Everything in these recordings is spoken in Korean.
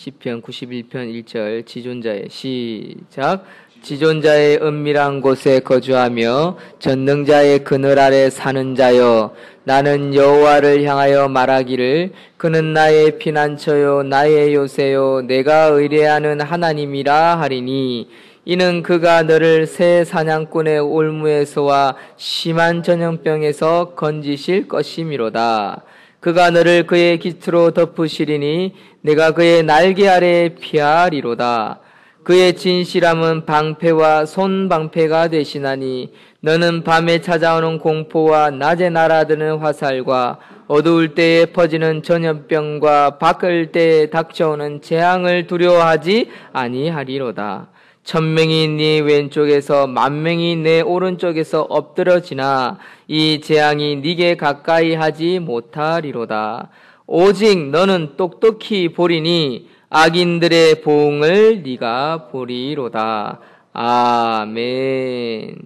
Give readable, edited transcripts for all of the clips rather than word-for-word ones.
시편 91편 1절 지존자의 시작. 지존자의 은밀한 곳에 거주하며 전능자의 그늘 아래 사는 자여, 나는 여호와를 향하여 말하기를 그는 나의 피난처요 나의 요새요 내가 의뢰하는 하나님이라 하리니, 이는 그가 너를 새 사냥꾼의 올무에서와 심한 전염병에서 건지실 것이미로다. 그가 너를 그의 깃으로 덮으시리니 내가 그의 날개 아래에 피하리로다. 그의 진실함은 방패와 손방패가 되시나니, 너는 밤에 찾아오는 공포와 낮에 날아드는 화살과 어두울 때에 퍼지는 전염병과 밝을 때에 닥쳐오는 재앙을 두려워하지 아니하리로다. 1000명이 네 왼쪽에서 10,000명이 내 오른쪽에서 엎드러지나 이 재앙이 네게 가까이 하지 못하리로다. 오직 너는 똑똑히 보리니 악인들의 보응을 네가 보리로다. 아멘.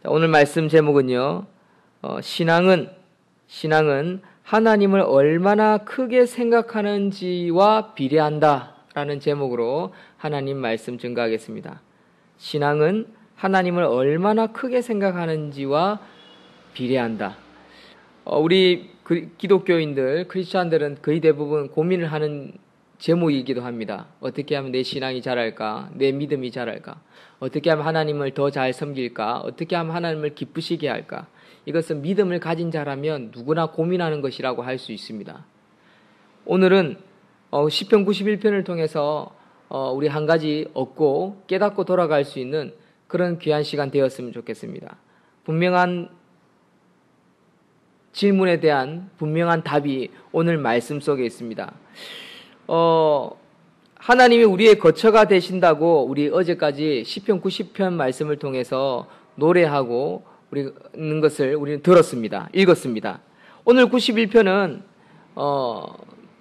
오늘 말씀 제목은요, 신앙은 하나님을 얼마나 크게 생각하는지와 비례한다 라는 제목으로 하나님 말씀 증거하겠습니다. 신앙은 하나님을 얼마나 크게 생각하는지와 비례한다. 우리 기독교인들, 크리스찬들은 거의 대부분 고민을 하는 제목이기도 합니다. 어떻게 하면 내 신앙이 자랄까? 내 믿음이 자랄까? 어떻게 하면 하나님을 더 잘 섬길까? 어떻게 하면 하나님을 기쁘시게 할까? 이것은 믿음을 가진 자라면 누구나 고민하는 것이라고 할 수 있습니다. 오늘은 시편 91편을 통해서 우리 한 가지 얻고 깨닫고 돌아갈 수 있는 그런 귀한 시간 되었으면 좋겠습니다. 분명한 질문에 대한 분명한 답이 오늘 말씀 속에 있습니다. 하나님이 우리의 거처가 되신다고 우리 어제까지 시편 90편 말씀을 통해서 노래하고 있는 것을 우리는 들었습니다. 읽었습니다. 오늘 91편은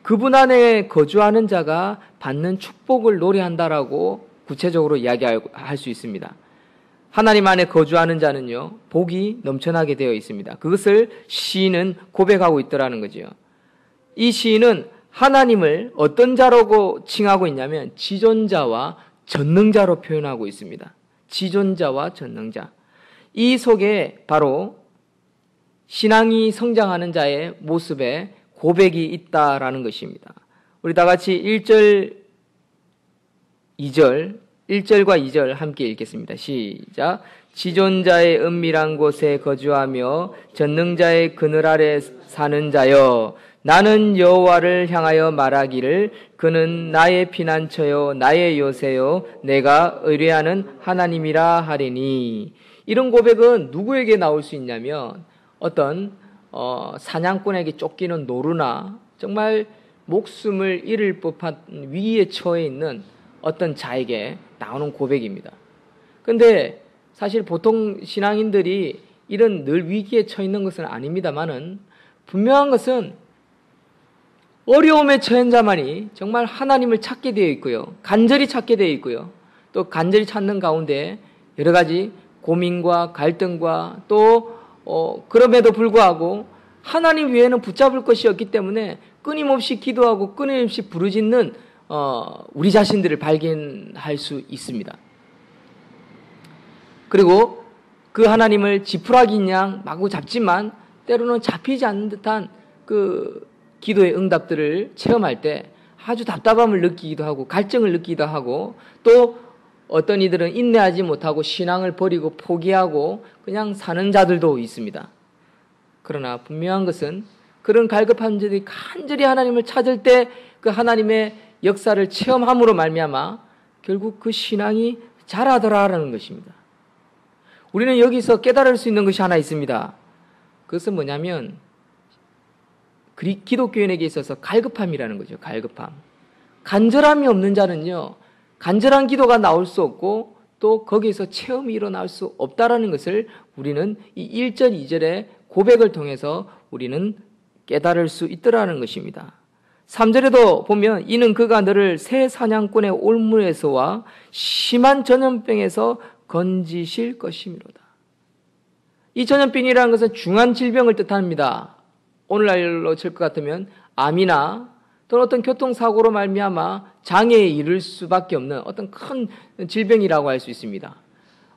그분 안에 거주하는 자가 받는 축복을 노래한다라고 구체적으로 이야기할 수 있습니다. 하나님 안에 거주하는 자는요, 복이 넘쳐나게 되어 있습니다. 그것을 시인은 고백하고 있더라는 거죠. 이 시인은 하나님을 어떤 자라고 칭하고 있냐면 지존자와 전능자로 표현하고 있습니다. 지존자와 전능자. 이 속에 바로 신앙이 성장하는 자의 모습에 고백이 있다라는 것입니다. 우리 다 같이 1절과 2절 함께 읽겠습니다. 시작. 지존자의 은밀한 곳에 거주하며 전능자의 그늘 아래 사는 자여, 나는 여호와를 향하여 말하기를 그는 나의 피난처요 나의 요새요 내가 의뢰하는 하나님이라 하리니. 이런 고백은 누구에게 나올 수 있냐면 어떤 사냥꾼에게 쫓기는 노루나 정말 목숨을 잃을 법한 위기에 처해 있는 어떤 자에게 나오는 고백입니다. 그런데 사실 보통 신앙인들이 이런 늘 위기에 처해 있는 것은 아닙니다만은, 분명한 것은 어려움에 처한 자만이 정말 하나님을 찾게 되어 있고요, 간절히 찾게 되어 있고요, 또 간절히 찾는 가운데 여러 가지 고민과 갈등과 또 그럼에도 불구하고 하나님 외에는 붙잡을 것이 없기 때문에 끊임없이 기도하고 끊임없이 부르짖는 우리 자신들을 발견할 수 있습니다. 그리고 그 하나님을 지푸라기 양 마구 잡지만 때로는 잡히지 않는 듯한 그 기도의 응답들을 체험할 때 아주 답답함을 느끼기도 하고 갈증을 느끼기도 하고, 또 어떤 이들은 인내하지 못하고 신앙을 버리고 포기하고 그냥 사는 자들도 있습니다. 그러나 분명한 것은 그런 갈급한 자들이 간절히 하나님을 찾을 때 그 하나님의 역사를 체험함으로 말미암아 결국 그 신앙이 자라더라라는 것입니다. 우리는 여기서 깨달을 수 있는 것이 하나 있습니다. 그것은 뭐냐면 기독교인에게 있어서 갈급함이라는 거죠. 갈급함. 간절함이 없는 자는요, 간절한 기도가 나올 수 없고 또 거기에서 체험이 일어날 수 없다라는 것을 우리는 이 1절, 2절의 고백을 통해서 우리는 깨달을 수 있더라는 것입니다. 3절에도 보면 이는 그가 너를 새 사냥꾼의 올무에서와 심한 전염병에서 건지실 것이미로다. 이 전염병이라는 것은 중한 질병을 뜻합니다. 오늘날로 칠 것 같으면 암이나 또는 어떤 교통사고로 말미암아 장애에 이를 수밖에 없는 어떤 큰 질병이라고 할 수 있습니다.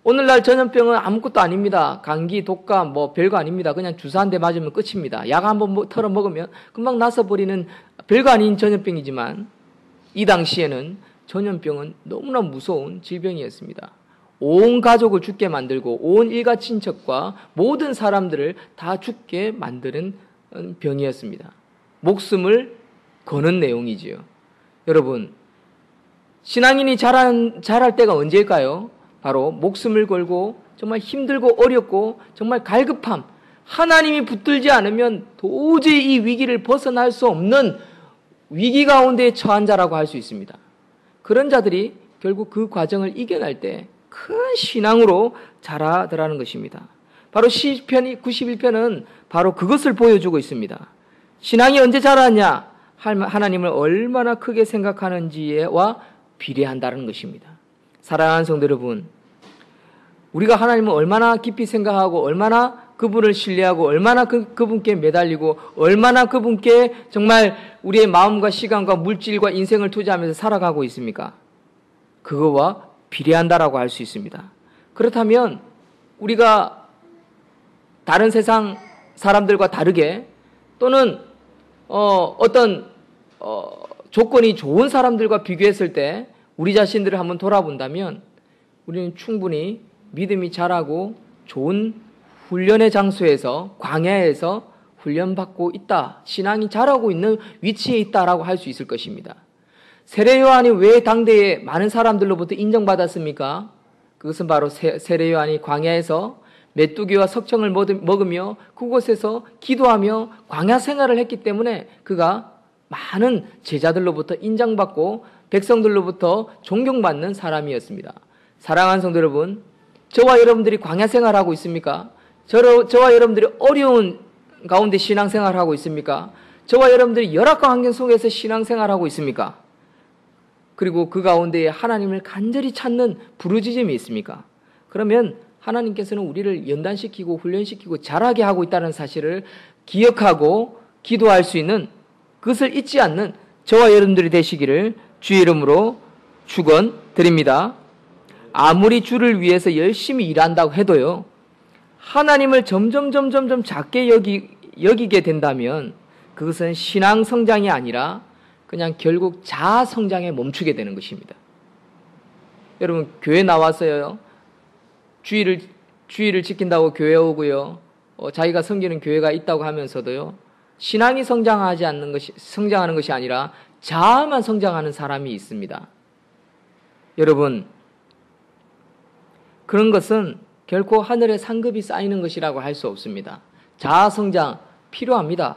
오늘날 전염병은 아무것도 아닙니다. 감기, 독감 뭐 별거 아닙니다. 그냥 주사 한 대 맞으면 끝입니다. 약 한번 털어 먹으면 금방 나서버리는 별거 아닌 전염병이지만 이 당시에는 전염병은 너무나 무서운 질병이었습니다. 온 가족을 죽게 만들고 온 일가 친척과 모든 사람들을 다 죽게 만드는 병이었습니다. 목숨을 거는 내용이지요. 여러분, 신앙인이 자랄 때가 언제일까요? 바로 목숨을 걸고 정말 힘들고 어렵고 정말 갈급함, 하나님이 붙들지 않으면 도저히 이 위기를 벗어날 수 없는 위기 가운데 처한 자라고 할 수 있습니다. 그런 자들이 결국 그 과정을 이겨낼 때 큰 신앙으로 자라더라는 것입니다. 바로 시편 91편은 바로 그것을 보여주고 있습니다. 신앙이 언제 자라냐? 하나님을 얼마나 크게 생각하는지와 비례한다는 것입니다. 사랑하는 성도 여러분, 우리가 하나님을 얼마나 깊이 생각하고 얼마나 그분을 신뢰하고 얼마나 그분께 매달리고 얼마나 그분께 정말 우리의 마음과 시간과 물질과 인생을 투자하면서 살아가고 있습니까? 그거와 비례한다라고 할 수 있습니다. 그렇다면 우리가 다른 세상 사람들과 다르게 또는 어떤 조건이 좋은 사람들과 비교했을 때 우리 자신들을 한번 돌아본다면 우리는 충분히 믿음이 자라고 좋은 훈련의 장소에서 광야에서 훈련받고 있다. 신앙이 자라고 있는 위치에 있다라고 할 수 있을 것입니다. 세례 요한이 왜 당대에 많은 사람들로부터 인정받았습니까? 그것은 바로 세례 요한이 광야에서 메뚜기와 석청을 먹으며 그곳에서 기도하며 광야 생활을 했기 때문에 그가 많은 제자들로부터 인정받고 백성들로부터 존경받는 사람이었습니다. 사랑하는 성도 여러분, 저와 여러분들이 광야 생활하고 있습니까? 저와 여러분들이 어려운 가운데 신앙생활하고 있습니까? 저와 여러분들이 열악한 환경 속에서 신앙생활하고 있습니까? 그리고 그 가운데에 하나님을 간절히 찾는 부르짖음이 있습니까? 그러면 하나님께서는 우리를 연단시키고 훈련시키고 자라게 하고 있다는 사실을 기억하고 기도할 수 있는, 그것을 잊지 않는 저와 여러분들이 되시기를 주의 이름으로 축원드립니다. 아무리 주를 위해서 열심히 일한다고 해도요, 하나님을 점점 작게 여기게 된다면 그것은 신앙 성장이 아니라 그냥 결국 자아 성장에 멈추게 되는 것입니다. 여러분, 교회 나와서요, 주의를 지킨다고 교회 오고요, 자기가 섬기는 교회가 있다고 하면서도요, 신앙이 성장하는 것이 아니라 자아만 성장하는 사람이 있습니다. 여러분, 그런 것은 결코 하늘에 상급이 쌓이는 것이라고 할 수 없습니다. 자아 성장 필요합니다.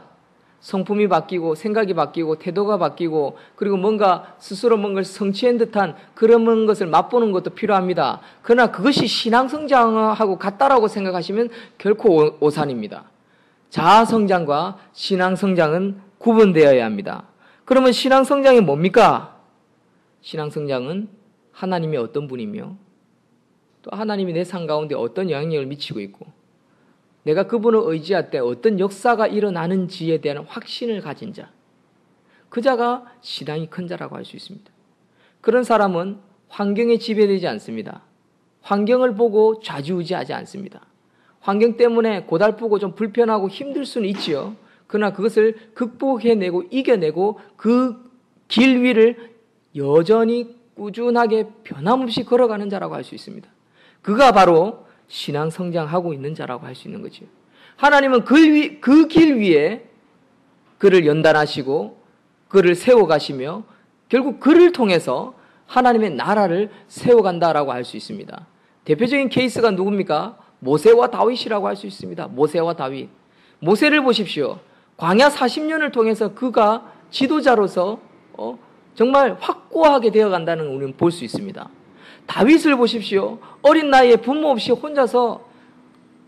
성품이 바뀌고 생각이 바뀌고 태도가 바뀌고 그리고 뭔가 스스로 뭔가를 성취한 듯한 그런 것을 맛보는 것도 필요합니다. 그러나 그것이 신앙 성장하고 같다라고 생각하시면 결코 오산입니다. 자아 성장과 신앙 성장은 구분되어야 합니다. 그러면 신앙 성장이 뭡니까? 신앙 성장은 하나님이 어떤 분이며 또 하나님이 내 삶 가운데 어떤 영향력을 미치고 있고 내가 그분을 의지할 때 어떤 역사가 일어나는지에 대한 확신을 가진 자, 그 자가 신앙이 큰 자라고 할 수 있습니다. 그런 사람은 환경에 지배되지 않습니다. 환경을 보고 좌지우지하지 않습니다. 환경 때문에 고달프고 좀 불편하고 힘들 수는 있지요. 그러나 그것을 극복해내고 이겨내고 그 길 위를 여전히 꾸준하게 변함없이 걸어가는 자라고 할 수 있습니다. 그가 바로 신앙 성장하고 있는 자라고 할 수 있는 거죠. 하나님은 그 길 위에 그를 연단하시고 그를 세워가시며 결국 그를 통해서 하나님의 나라를 세워간다라고 할 수 있습니다. 대표적인 케이스가 누굽니까? 모세와 다윗이라고 할 수 있습니다. 모세와 다윗. 모세를 보십시오. 광야 40년을 통해서 그가 지도자로서 정말 확고하게 되어간다는 걸 우리는 볼 수 있습니다. 다윗을 보십시오. 어린 나이에 부모 없이 혼자서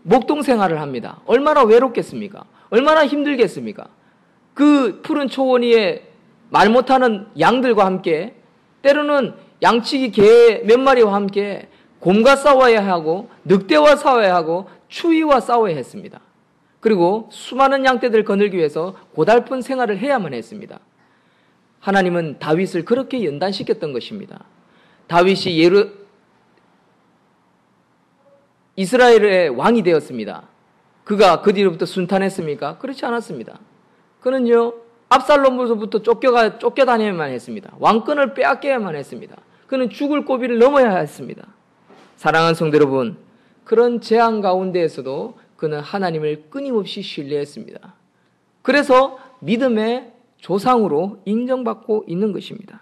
목동 생활을 합니다. 얼마나 외롭겠습니까? 얼마나 힘들겠습니까? 그 푸른 초원 위에 말 못하는 양들과 함께 때로는 양치기 개 몇 마리와 함께 곰과 싸워야 하고 늑대와 싸워야 하고 추위와 싸워야 했습니다. 그리고 수많은 양떼들을 거느리기 위해서 고달픈 생활을 해야만 했습니다. 하나님은 다윗을 그렇게 연단시켰던 것입니다. 다윗이 이스라엘의 왕이 되었습니다. 그가 그 뒤로부터 순탄했습니까? 그렇지 않았습니다. 그는요, 압살롬으로부터 쫓겨다녀야만 했습니다. 왕권을 빼앗겨야만 했습니다. 그는 죽을 고비를 넘어야 했습니다. 사랑하는 성도 여러분, 그런 재앙 가운데에서도 그는 하나님을 끊임없이 신뢰했습니다. 그래서 믿음의 조상으로 인정받고 있는 것입니다.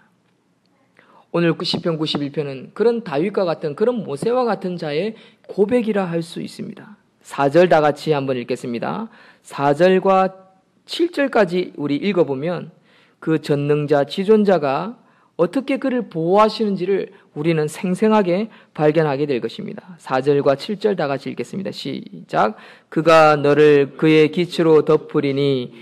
오늘 시편 91편은 그런 다윗과 같은 그런 모세와 같은 자의 고백이라 할 수 있습니다. 4절 다 같이 한번 읽겠습니다. 4절과 7절까지 우리 읽어보면 그 전능자 지존자가 어떻게 그를 보호하시는지를 우리는 생생하게 발견하게 될 것입니다. 4절과 7절 다 같이 읽겠습니다. 시작. 그가 너를 그의 기초로 덮으리니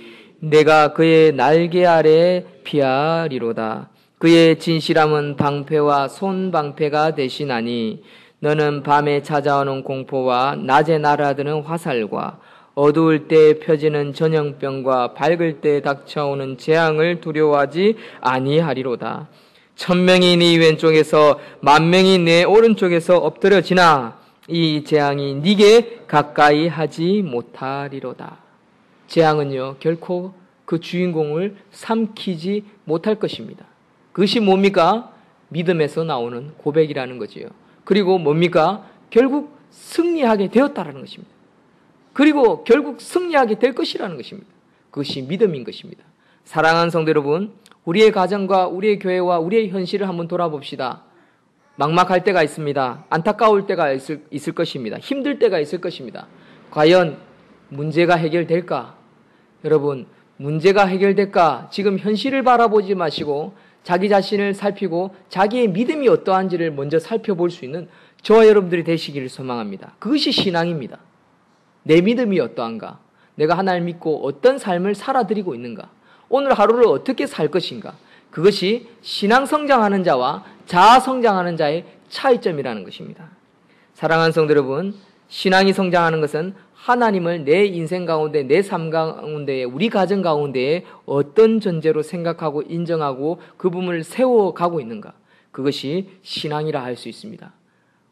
내가 그의 날개 아래 피하리로다. 그의 진실함은 방패와 손방패가 되시나니 너는 밤에 찾아오는 공포와 낮에 날아드는 화살과 어두울 때 펴지는 전염병과 밝을 때 닥쳐오는 재앙을 두려워하지 아니하리로다. 1000명이 네 왼쪽에서 10,000명이 내 오른쪽에서 엎드려지나 이 재앙이 네게 가까이 하지 못하리로다. 재앙은요, 결코 그 주인공을 삼키지 못할 것입니다. 그것이 뭡니까? 믿음에서 나오는 고백이라는 거지요. 그리고 뭡니까? 결국 승리하게 되었다라는 것입니다. 그리고 결국 승리하게 될 것이라는 것입니다. 그것이 믿음인 것입니다. 사랑하는 성도 여러분, 우리의 가정과 우리의 교회와 우리의 현실을 한번 돌아봅시다. 막막할 때가 있습니다. 안타까울 때가 있을 것입니다. 힘들 때가 있을 것입니다. 과연 문제가 해결될까? 여러분, 문제가 해결될까? 지금 현실을 바라보지 마시고 자기 자신을 살피고 자기의 믿음이 어떠한지를 먼저 살펴볼 수 있는 저와 여러분들이 되시기를 소망합니다. 그것이 신앙입니다. 내 믿음이 어떠한가? 내가 하나님을 믿고 어떤 삶을 살아드리고 있는가? 오늘 하루를 어떻게 살 것인가? 그것이 신앙 성장하는 자와 자아 성장하는 자의 차이점이라는 것입니다. 사랑하는 성도 여러분, 신앙이 성장하는 것은 하나님을 내 인생 가운데, 내 삶 가운데에, 우리 가정 가운데에 어떤 존재로 생각하고 인정하고 그 부분을 세워가고 있는가? 그것이 신앙이라 할 수 있습니다.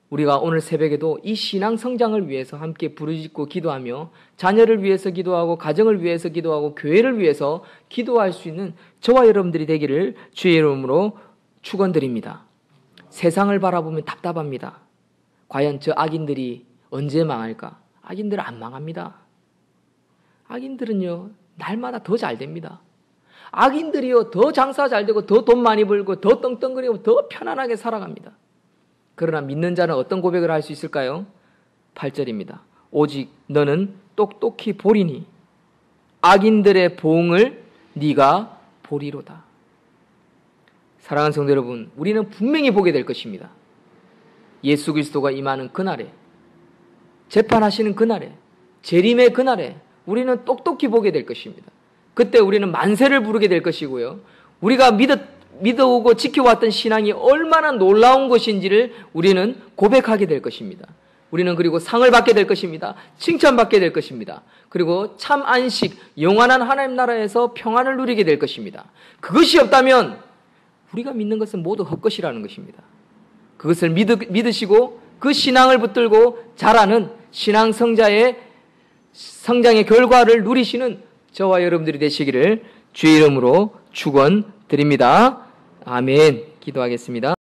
우리가 오늘 새벽에도 이 신앙 성장을 위해서 함께 부르짖고 기도하며 자녀를 위해서 기도하고 가정을 위해서 기도하고 교회를 위해서 기도할 수 있는 저와 여러분들이 되기를 주의 이름으로 축원드립니다. 세상을 바라보면 답답합니다. 과연 저 악인들이 언제 망할까? 악인들은 안 망합니다. 악인들은요, 날마다 더 잘 됩니다. 악인들이요, 더 장사 잘 되고 더 돈 많이 벌고 더 떵떵거리고 더 편안하게 살아갑니다. 그러나 믿는 자는 어떤 고백을 할 수 있을까요? 8절입니다. 오직 너는 똑똑히 보리니 악인들의 보응을 네가 보리로다. 사랑하는 성도 여러분, 우리는 분명히 보게 될 것입니다. 예수 그리스도가 임하는 그날에, 재판하시는 그날에, 재림의 그날에 우리는 똑똑히 보게 될 것입니다. 그때 우리는 만세를 부르게 될 것이고요. 우리가 믿어오고 지켜왔던 신앙이 얼마나 놀라운 것인지를 우리는 고백하게 될 것입니다. 우리는 그리고 상을 받게 될 것입니다. 칭찬받게 될 것입니다. 그리고 참 안식, 영원한 하나님 나라에서 평안을 누리게 될 것입니다. 그것이 없다면 우리가 믿는 것은 모두 헛것이라는 것입니다. 그것을 믿으시고 그 신앙을 붙들고 자라는 신앙 성장의 결과를 누리시는 저와 여러분들이 되시기를 주의 이름으로 축원드립니다. 아멘. 기도하겠습니다.